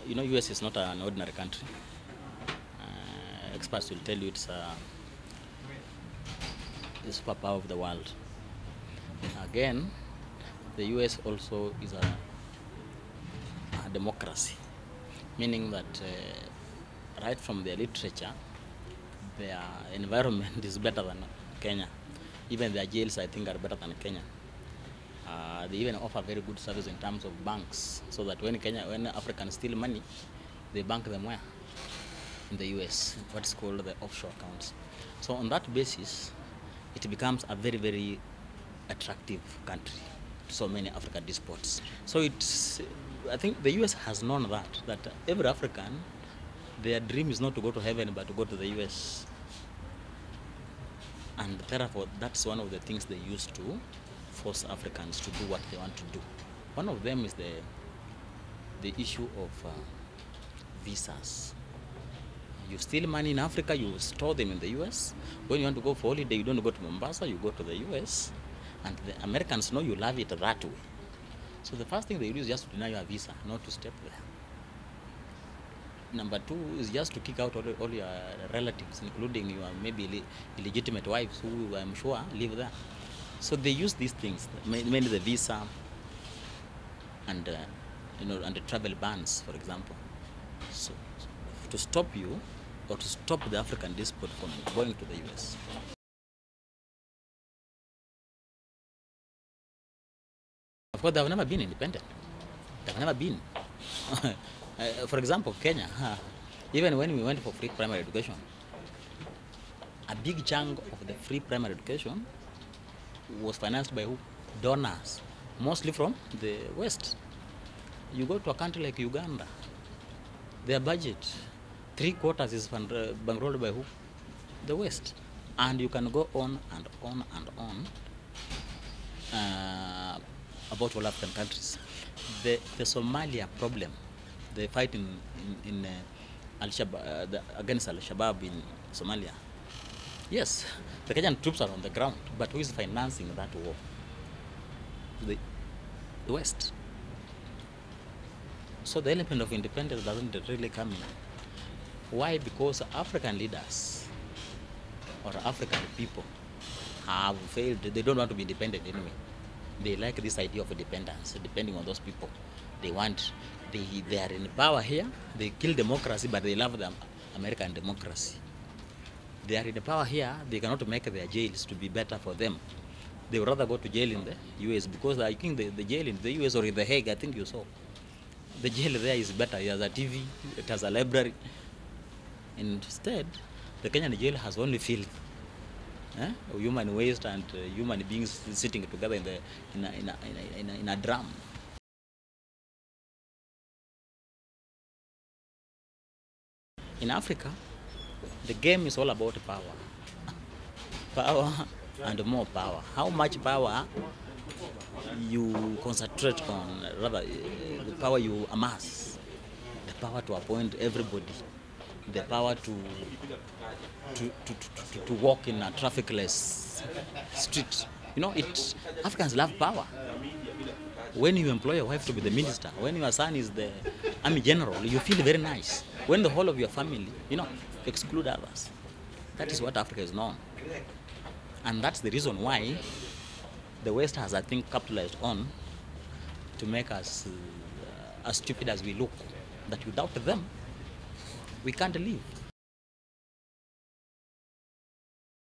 US is not an ordinary country. Experts will tell you it's the superpower of the world. Again, the US also is a democracy, meaning that right from their literature, their environment is better than Kenya. Even their jails, I think, are better than Kenya. They even offer very good service in terms of banks, so that when Africans steal money, they bank them where? In the US, what's called the offshore accounts. So on that basis, it becomes a very, very attractive country to so many African despots. So I think the US has known that every African, their dream is not to go to heaven, but to go to the US. And therefore, that's one of the things they use to force Africans to do what they want to do. One of them is the issue of visas. You steal money in Africa, you store them in the US. When you want to go for holiday, you don't go to Mombasa, you go to the US. And the Americans know you love it that way. So the first thing they do is just to deny you a visa, not to step there. Number two is just to kick out all your relatives, including your maybe illegitimate wives, who I'm sure live there. So they use these things, mainly the visa and and the travel bans, for example. So to stop you, or to stop the African despot from going to the US. Of course, they have never been independent. They have never been. For example, Kenya, even when we went for free primary education, a big chunk of the free primary education was financed by who? Donors, mostly from the West. You go to a country like Uganda, their budget, 3/4 is bankrolled by who? The West. And you can go on and on and on about all African countries. The Somalia problem, the fight in Al-Shabaab, against Al-Shabaab in Somalia. Yes, the Kenyan troops are on the ground, but who is financing that war? The West. So the element of independence doesn't really come in. Why? Because African leaders or African people have failed. They don't want to be independent anyway. They like this idea of independence, depending on those people. They are in power here. They kill democracy, but they love the American democracy. They are in the power here. They cannot make their jails to be better for them. They would rather go to jail in the US, because I think the jail in the US or in The Hague, I think you saw, the jail there is better. It has a TV, it has a library. Instead, the Kenyan jail has only filth, human waste, and human beings sitting together in a drum. In Africa, the game is all about power. Power and more power. How much power you concentrate on, rather the power you amass, the power to appoint everybody, the power to walk in a trafficless street. Africans love power. When you employ your wife to be the minister, when your son is the army general, you feel very nice. When the whole of your family, exclude others. That is what Africa is known. And that's the reason why the West has, I think, capitalized on to make us as stupid as we look. That without them, we can't live.